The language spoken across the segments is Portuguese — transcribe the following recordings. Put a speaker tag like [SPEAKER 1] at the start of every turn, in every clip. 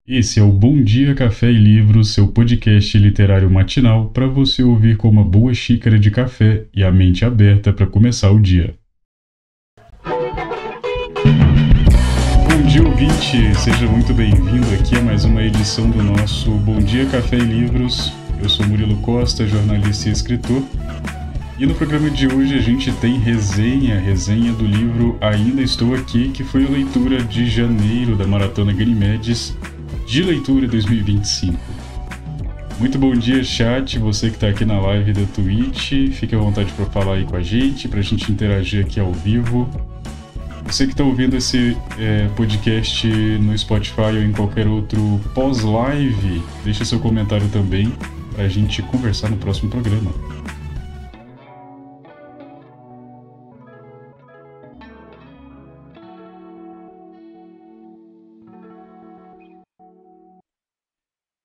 [SPEAKER 1] Esse é o Bom Dia Café e Livros, seu podcast literário matinal para você ouvir com uma boa xícara de café e a mente aberta para começar o dia. Bom dia, ouvinte! Seja muito bem-vindo aqui a mais uma edição do nosso Bom Dia Café e Livros. Eu sou Murilo Costa, jornalista e escritor. E no programa de hoje a gente tem resenha do livro Ainda Estou Aqui, que foi a leitura de janeiro da Maratona Ganymedes de leitura 2025. Muito bom dia, chat, você que está aqui na live da Twitch, fique à vontade para falar aí com a gente, para a gente interagir aqui ao vivo. Você que está ouvindo esse podcast no Spotify ou em qualquer outro pós-live, deixa seu comentário também para a gente conversar no próximo programa.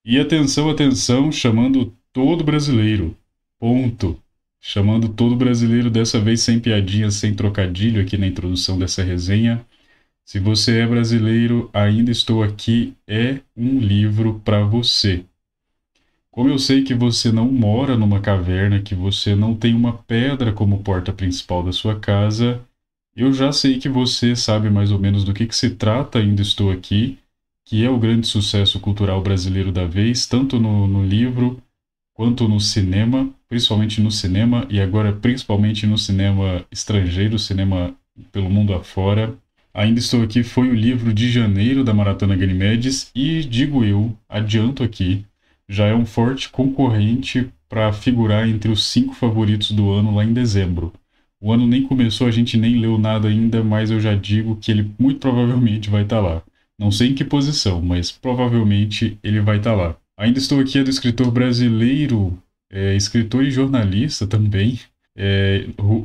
[SPEAKER 1] E atenção, chamando todo brasileiro. Ponto. Chamando todo brasileiro, dessa vez sem piadinha, sem trocadilho aqui na introdução dessa resenha. Se você é brasileiro, Ainda Estou Aqui é um livro para você. Como eu sei que você não mora numa caverna, que você não tem uma pedra como porta principal da sua casa, eu já sei que você sabe mais ou menos do que se trata Ainda Estou Aqui, que é o grande sucesso cultural brasileiro da vez, tanto no livro quanto no cinema, principalmente no cinema, e agora principalmente no cinema estrangeiro, cinema pelo mundo afora. Ainda Estou Aqui foi o livro de janeiro da Maratona Ganymedes e, digo eu, adianto aqui, já é um forte concorrente para figurar entre os 5 favoritos do ano lá em dezembro. O ano nem começou, a gente nem leu nada ainda, mas eu já digo que ele muito provavelmente vai estar lá. Não sei em que posição, mas provavelmente ele vai estar lá. Ainda Estou Aqui é do escritor brasileiro, escritor e jornalista também,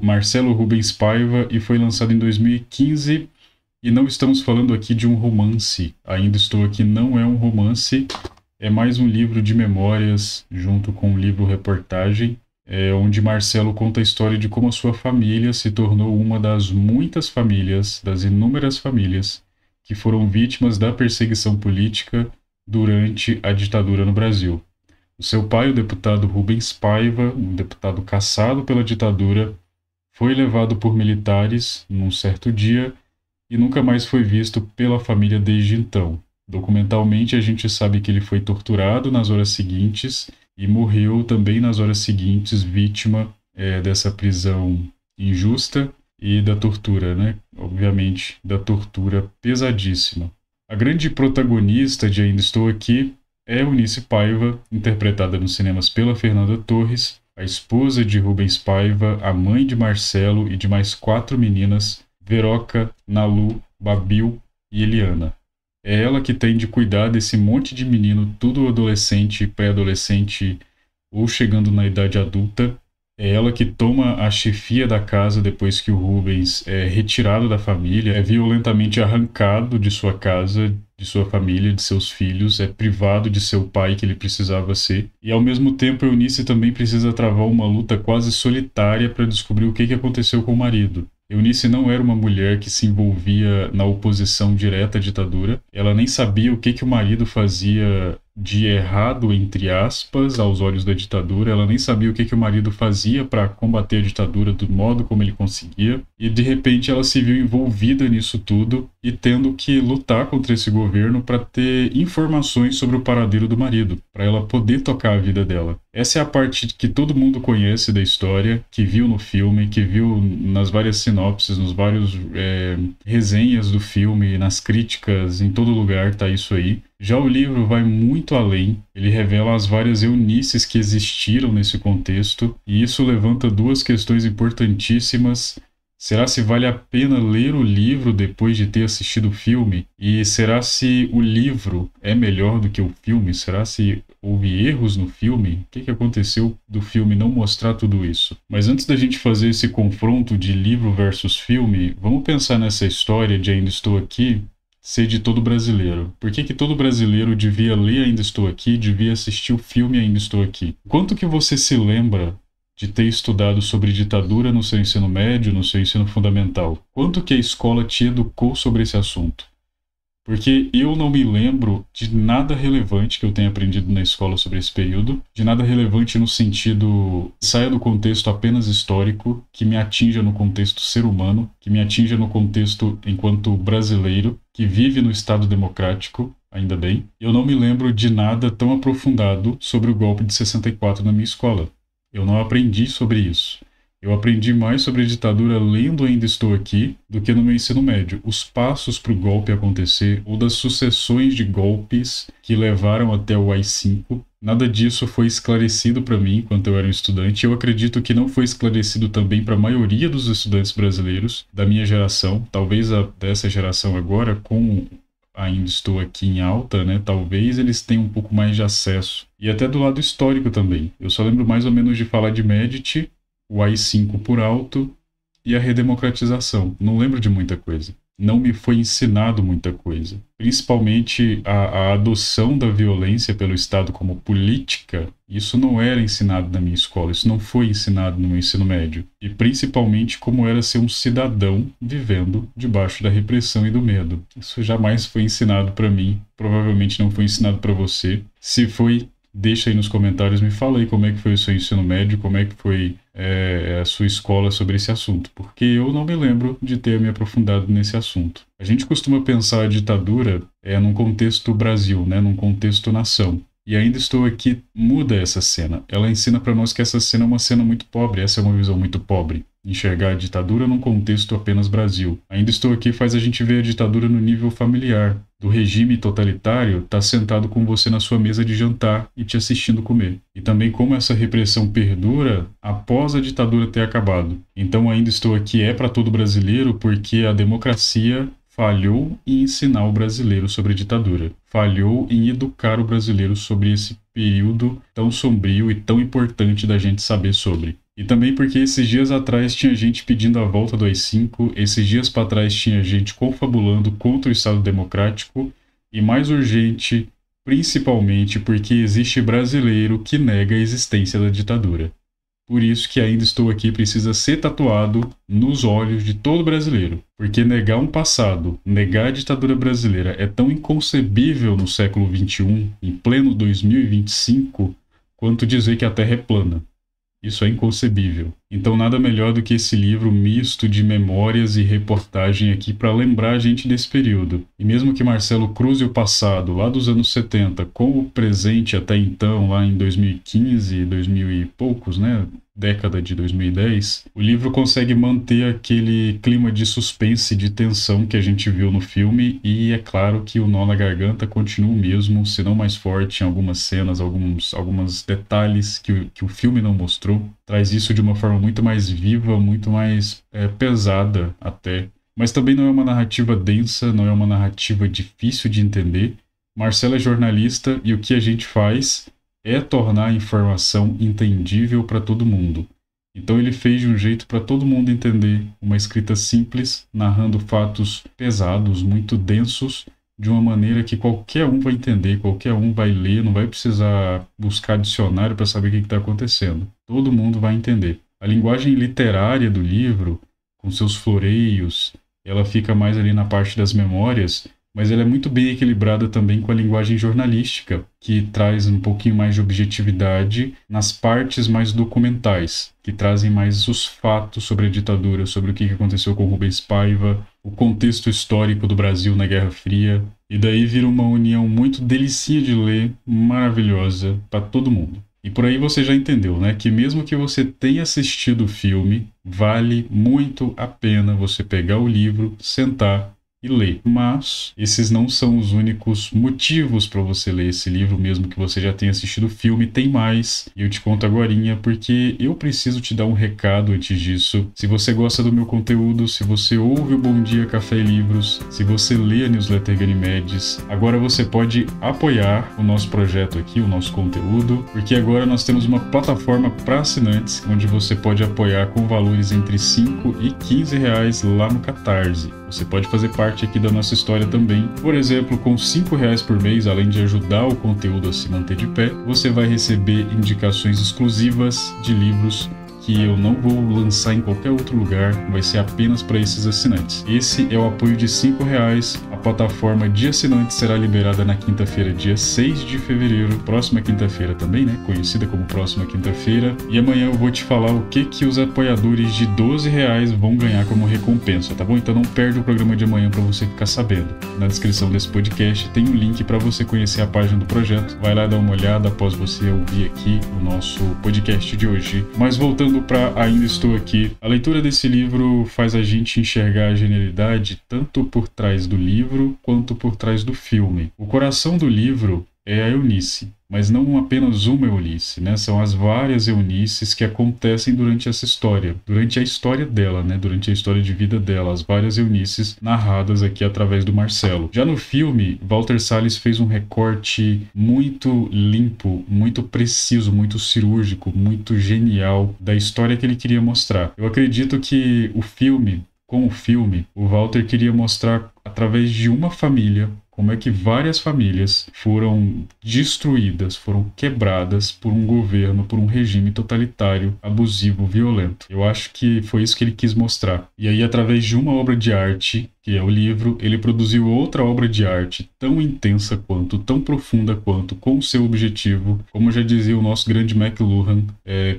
[SPEAKER 1] Marcelo Rubens Paiva, e foi lançado em 2015. E não estamos falando aqui de um romance. Ainda Estou Aqui não é um romance, é mais um livro de memórias, junto com um livro-reportagem, onde Marcelo conta a história de como a sua família se tornou uma das muitas famílias, das inúmeras famílias, que foram vítimas da perseguição política durante a ditadura no Brasil. O seu pai, o deputado Rubens Paiva, um deputado caçado pela ditadura, foi levado por militares num certo dia e nunca mais foi visto pela família desde então. Documentalmente, a gente sabe que ele foi torturado nas horas seguintes e morreu também nas horas seguintes, vítima dessa prisão injusta e da tortura, né? Obviamente, da tortura pesadíssima. A grande protagonista de Ainda Estou Aqui é Eunice Paiva, interpretada nos cinemas pela Fernanda Torres, a esposa de Rubens Paiva, a mãe de Marcelo e de mais 4 meninas, Veroca, Nalu, Babil e Eliana. É ela que tem de cuidar desse monte de menino, tudo adolescente, pré-adolescente ou chegando na idade adulta. É ela que toma a chefia da casa depois que o Rubens é retirado da família, é violentamente arrancado de sua casa, de sua família, de seus filhos, é privado de seu pai que ele precisava ser. E ao mesmo tempo, Eunice também precisa travar uma luta quase solitária para descobrir o que aconteceu com o marido. Eunice não era uma mulher que se envolvia na oposição direta à ditadura. Ela nem sabia o que o marido fazia de errado, entre aspas, aos olhos da ditadura. Ela nem sabia o que o marido fazia para combater a ditadura do modo como ele conseguia. E de repente ela se viu envolvida nisso tudo e tendo que lutar contra esse governo para ter informações sobre o paradeiro do marido, para ela poder tocar a vida dela. Essa é a parte que todo mundo conhece da história, que viu no filme, que viu nas várias sinopses, nos vários resenhas do filme, nas críticas, em todo lugar tá isso aí. Já o livro vai muito além, ele revela as várias Eunices que existiram nesse contexto, e isso levanta 2 questões importantíssimas. Será se vale a pena ler o livro depois de ter assistido o filme? E será se o livro é melhor do que o filme? Será se houve erros no filme? O que aconteceu do filme não mostrar tudo isso? Mas antes da gente fazer esse confronto de livro versus filme, vamos pensar nessa história de Ainda Estou Aqui ser de todo brasileiro. Por que todo brasileiro devia ler Ainda Estou Aqui, devia assistir o filme Ainda Estou Aqui? Quanto que você se lembra de ter estudado sobre ditadura no seu ensino médio, no seu ensino fundamental? Quanto que a escola te educou sobre esse assunto? Porque eu não me lembro de nada relevante que eu tenha aprendido na escola sobre esse período, de nada relevante no sentido saia do contexto apenas histórico, que me atinja no contexto ser humano, que me atinja no contexto enquanto brasileiro, que vive no Estado democrático, ainda bem. Eu não me lembro de nada tão aprofundado sobre o golpe de 64 na minha escola. Eu não aprendi sobre isso. Eu aprendi mais sobre a ditadura lendo Ainda Estou Aqui do que no meu ensino médio. Os passos para o golpe acontecer ou das sucessões de golpes que levaram até o AI-5, nada disso foi esclarecido para mim enquanto eu era um estudante. Eu acredito que não foi esclarecido também para a maioria dos estudantes brasileiros da minha geração, talvez a dessa geração agora, com Ainda Estou Aqui em alta, né? Talvez eles tenham um pouco mais de acesso. E até do lado histórico também. Eu só lembro mais ou menos de falar de Medici, o AI-5 por alto e a redemocratização. Não lembro de muita coisa. Não me foi ensinado muita coisa. Principalmente a adoção da violência pelo Estado como política. Isso não era ensinado na minha escola. Isso não foi ensinado no meu ensino médio. E principalmente como era ser um cidadão vivendo debaixo da repressão e do medo. Isso jamais foi ensinado para mim. Provavelmente não foi ensinado para você. Se foi, deixa aí nos comentários, me fala aí como é que foi o seu ensino médio, como é que foi a sua escola sobre esse assunto, porque eu não me lembro de ter me aprofundado nesse assunto. A gente costuma pensar a ditadura num contexto Brasil, né, num contexto nação. E Ainda Estou Aqui muda essa cena. Ela ensina para nós que essa cena é uma cena muito pobre, essa é uma visão muito pobre. Enxergar a ditadura num contexto apenas Brasil. Ainda Estou Aqui faz a gente ver a ditadura no nível familiar. Do regime totalitário, tá sentado com você na sua mesa de jantar e te assistindo comer. E também como essa repressão perdura após a ditadura ter acabado. Então Ainda Estou Aqui é para todo brasileiro porque a democracia falhou em ensinar o brasileiro sobre a ditadura. Falhou em educar o brasileiro sobre esse período tão sombrio e tão importante da gente saber sobre. E também porque esses dias atrás tinha gente pedindo a volta do AI-5, esses dias para trás tinha gente confabulando contra o Estado Democrático, e mais urgente, principalmente porque existe brasileiro que nega a existência da ditadura. Por isso que Ainda Estou Aqui precisa ser tatuado nos olhos de todo brasileiro. Porque negar um passado, negar a ditadura brasileira é tão inconcebível no século XXI, em pleno 2025, quanto dizer que a Terra é plana. Isso é inconcebível. Então nada melhor do que esse livro misto de memórias e reportagem aqui para lembrar a gente desse período. E mesmo que Marcelo cruze o passado lá dos anos 70 com o presente até então, lá em 2015, 2000 e poucos, né? Década de 2010, o livro consegue manter aquele clima de suspense e de tensão que a gente viu no filme, e é claro que o nó na garganta continua o mesmo, se não mais forte em algumas cenas, alguns detalhes que o filme não mostrou. Traz isso de uma forma muito mais viva, muito mais pesada até. Mas também não é uma narrativa densa, não é uma narrativa difícil de entender. Marcelo é jornalista e o que a gente faz é tornar a informação entendível para todo mundo. Então ele fez de um jeito para todo mundo entender, uma escrita simples, narrando fatos pesados, muito densos, de uma maneira que qualquer um vai entender, qualquer um vai ler, não vai precisar buscar dicionário para saber o que está acontecendo. Todo mundo vai entender. A linguagem literária do livro, com seus floreios, ela fica mais ali na parte das memórias, mas ela é muito bem equilibrada também com a linguagem jornalística, que traz um pouquinho mais de objetividade nas partes mais documentais, que trazem mais os fatos sobre a ditadura, sobre o que aconteceu com Rubens Paiva, o contexto histórico do Brasil na Guerra Fria, e daí vira uma união muito delicinha de ler, maravilhosa para todo mundo. E por aí você já entendeu, né? Que mesmo que você tenha assistido o filme, vale muito a pena você pegar o livro, sentar e ler. Mas esses não são os únicos motivos para você ler esse livro, mesmo que você já tenha assistido o filme. Tem mais, e eu te conto agorinha, porque eu preciso te dar um recado antes disso. Se você gosta do meu conteúdo, se você ouve o Bom Dia Café e Livros, se você lê a newsletter Ganymedes, agora você pode apoiar o nosso projeto aqui, o nosso conteúdo, porque agora nós temos uma plataforma para assinantes, onde você pode apoiar com valores entre 5 e 15 reais lá no Catarse. Você pode fazer parte aqui da nossa história também. Por exemplo, com R$5 por mês, além de ajudar o conteúdo a se manter de pé, você vai receber indicações exclusivas de livros que eu não vou lançar em qualquer outro lugar, vai ser apenas para esses assinantes. Esse é o apoio de R$5. plataforma de assinantes será liberada na quinta-feira, dia 6 de fevereiro, próxima quinta-feira também, né? Conhecida como próxima quinta-feira. E amanhã eu vou te falar o que os apoiadores de R$12 vão ganhar como recompensa, tá bom? Então não perde o programa de amanhã para você ficar sabendo. Na descrição desse podcast tem um link para você conhecer a página do projeto. Vai lá dar uma olhada após você ouvir aqui o nosso podcast de hoje. Mas voltando para Ainda Estou Aqui, a leitura desse livro faz a gente enxergar a genialidade tanto por trás do livro quanto por trás do filme. O coração do livro é a Eunice, mas não apenas uma Eunice, né? São as várias Eunices que acontecem durante essa história, durante a história dela, né? Durante a história de vida dela, as várias Eunices narradas aqui através do Marcelo. Já no filme, Walter Salles fez um recorte muito limpo, muito preciso, muito cirúrgico, muito genial da história que ele queria mostrar. Eu acredito que com o filme, o Walter queria mostrar através de uma família como é que várias famílias foram destruídas, foram quebradas por um governo, por um regime totalitário, abusivo, violento. Eu acho que foi isso que ele quis mostrar. E aí, através de uma obra de arte, que é o livro, ele produziu outra obra de arte tão intensa quanto, tão profunda quanto, com o seu objetivo. Como já dizia o nosso grande McLuhan,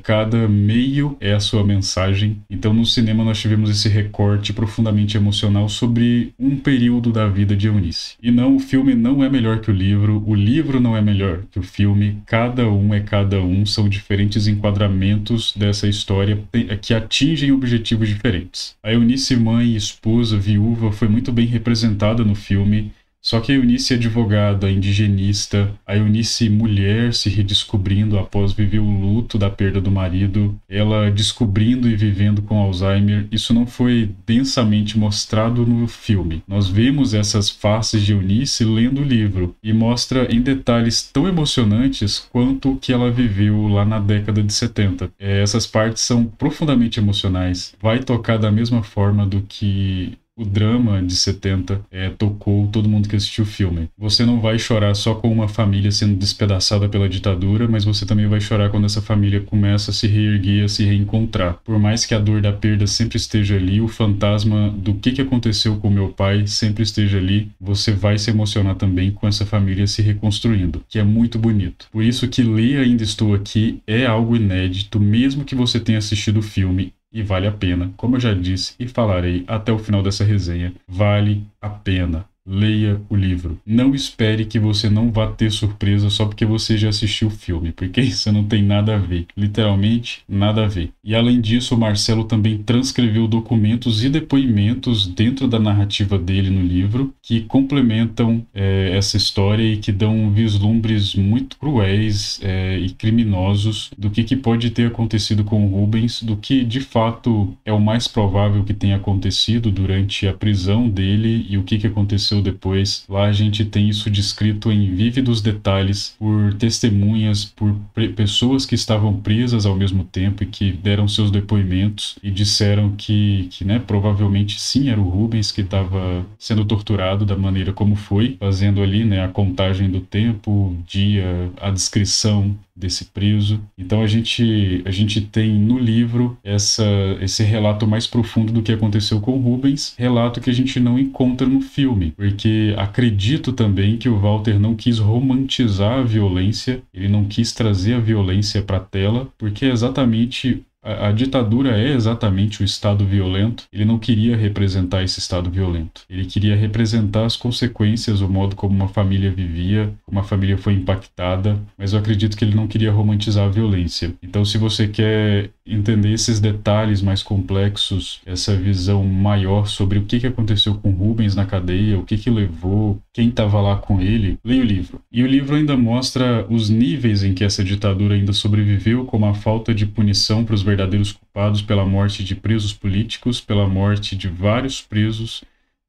[SPEAKER 1] cada meio é a sua mensagem. Então, no cinema, nós tivemos esse recorte profundamente emocional sobre um período da vida de Eunice. E não, o filme não é melhor que o livro não é melhor que o filme, cada um é cada um, são diferentes enquadramentos dessa história que atingem objetivos diferentes. A Eunice, mãe, esposa, viúva, foi muito bem representada no filme. Só que a Eunice advogada, indigenista, a Eunice mulher se redescobrindo após viver o luto da perda do marido, ela descobrindo e vivendo com Alzheimer, isso não foi densamente mostrado no filme. Nós vemos essas faces de Eunice lendo o livro e mostra em detalhes tão emocionantes quanto o que ela viveu lá na década de 70. Essas partes são profundamente emocionais, vai tocar da mesma forma do que o drama de 70 tocou todo mundo que assistiu o filme. Você não vai chorar só com uma família sendo despedaçada pela ditadura, mas você também vai chorar quando essa família começa a se reerguer, a se reencontrar. Por mais que a dor da perda sempre esteja ali, o fantasma do que aconteceu com meu pai sempre esteja ali, você vai se emocionar também com essa família se reconstruindo, que é muito bonito. Por isso que ler Ainda Estou Aqui é algo inédito, mesmo que você tenha assistido o filme. E vale a pena, como eu já disse e falarei até o final dessa resenha, vale a pena. Leia o livro. Não espere que você não vá ter surpresa só porque você já assistiu o filme, porque isso não tem nada a ver. Literalmente, nada a ver. E além disso, o Marcelo também transcreveu documentos e depoimentos dentro da narrativa dele no livro que complementam essa história e que dão vislumbres muito cruéis e criminosos do que pode ter acontecido com o Rubens, do que de fato é o mais provável que tenha acontecido durante a prisão dele e o que aconteceu depois. Lá a gente tem isso descrito em vívidos detalhes por testemunhas, por pessoas que estavam presas ao mesmo tempo e que deram seus depoimentos e disseram que provavelmente sim, era o Rubens que estava sendo torturado da maneira como foi, fazendo ali, né, a contagem do tempo, o dia, a descrição desse preso. Então a gente tem no livro esse relato mais profundo do que aconteceu com o Rubens, relato que a gente não encontra no filme, porque acredito também que o Walter não quis romantizar a violência, ele não quis trazer a violência para a tela, porque exatamente a ditadura é exatamente o estado violento. Ele não queria representar esse estado violento. Ele queria representar as consequências, o modo como uma família vivia, como a família foi impactada, mas eu acredito que ele não queria romantizar a violência. Então, se você quer entender esses detalhes mais complexos, essa visão maior sobre o que aconteceu com Rubens na cadeia, o que levou, quem estava lá com ele, leia o livro. E o livro ainda mostra os níveis em que essa ditadura ainda sobreviveu, como a falta de punição para os verdadeiros culpados pela morte de presos políticos, pela morte de vários presos,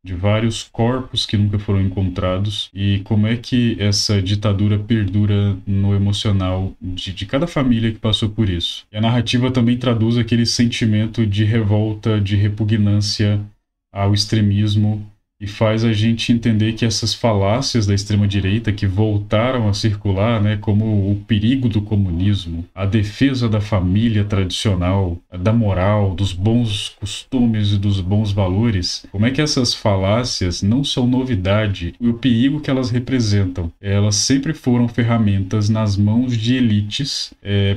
[SPEAKER 1] de vários corpos que nunca foram encontrados, e como é que essa ditadura perdura no emocional de cada família que passou por isso. E a narrativa também traduz aquele sentimento de revolta, de repugnância ao extremismo, e faz a gente entender que essas falácias da extrema-direita que voltaram a circular, né, como o perigo do comunismo, a defesa da família tradicional, da moral, dos bons costumes e dos bons valores, como é que essas falácias não são novidade e o perigo que elas representam? Elas sempre foram ferramentas nas mãos de elites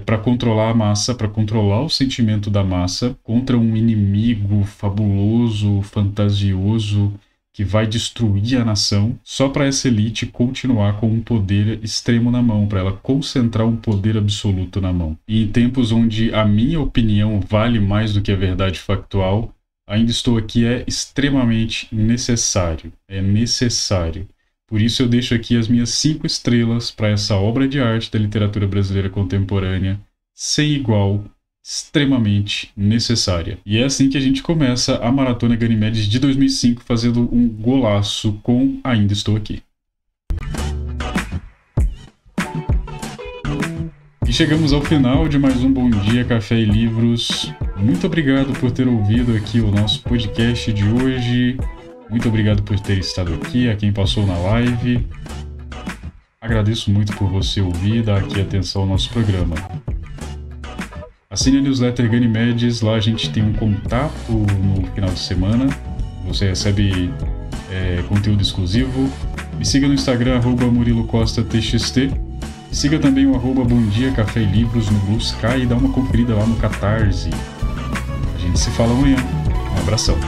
[SPEAKER 1] para controlar a massa, para controlar o sentimento da massa contra um inimigo fabuloso, fantasioso, que vai destruir a nação, só para essa elite continuar com um poder extremo na mão, para ela concentrar um poder absoluto na mão. E em tempos onde a minha opinião vale mais do que a verdade factual, ainda estou aqui é extremamente necessário. É necessário. Por isso eu deixo aqui as minhas 5 estrelas para essa obra de arte da literatura brasileira contemporânea, sem igual, extremamente necessária. E é assim que a gente começa a Maratona Ganymedes de 2005, fazendo um golaço com Ainda Estou Aqui. E chegamos ao final de mais um Bom Dia Café e Livros. Muito obrigado por ter ouvido aqui o nosso podcast de hoje. Muito obrigado por ter estado aqui, a quem passou na live. Agradeço muito por você ouvir e dar aqui atenção ao nosso programa. Assine a newsletter Ganymedes, lá a gente tem um contato no final de semana. Você recebe conteúdo exclusivo. Me siga no Instagram, @MuriloCostaTXT. Siga também o @Bom Dia Café e Livros no Blue Sky e dá uma conferida lá no Catarse. A gente se fala amanhã. Um abração.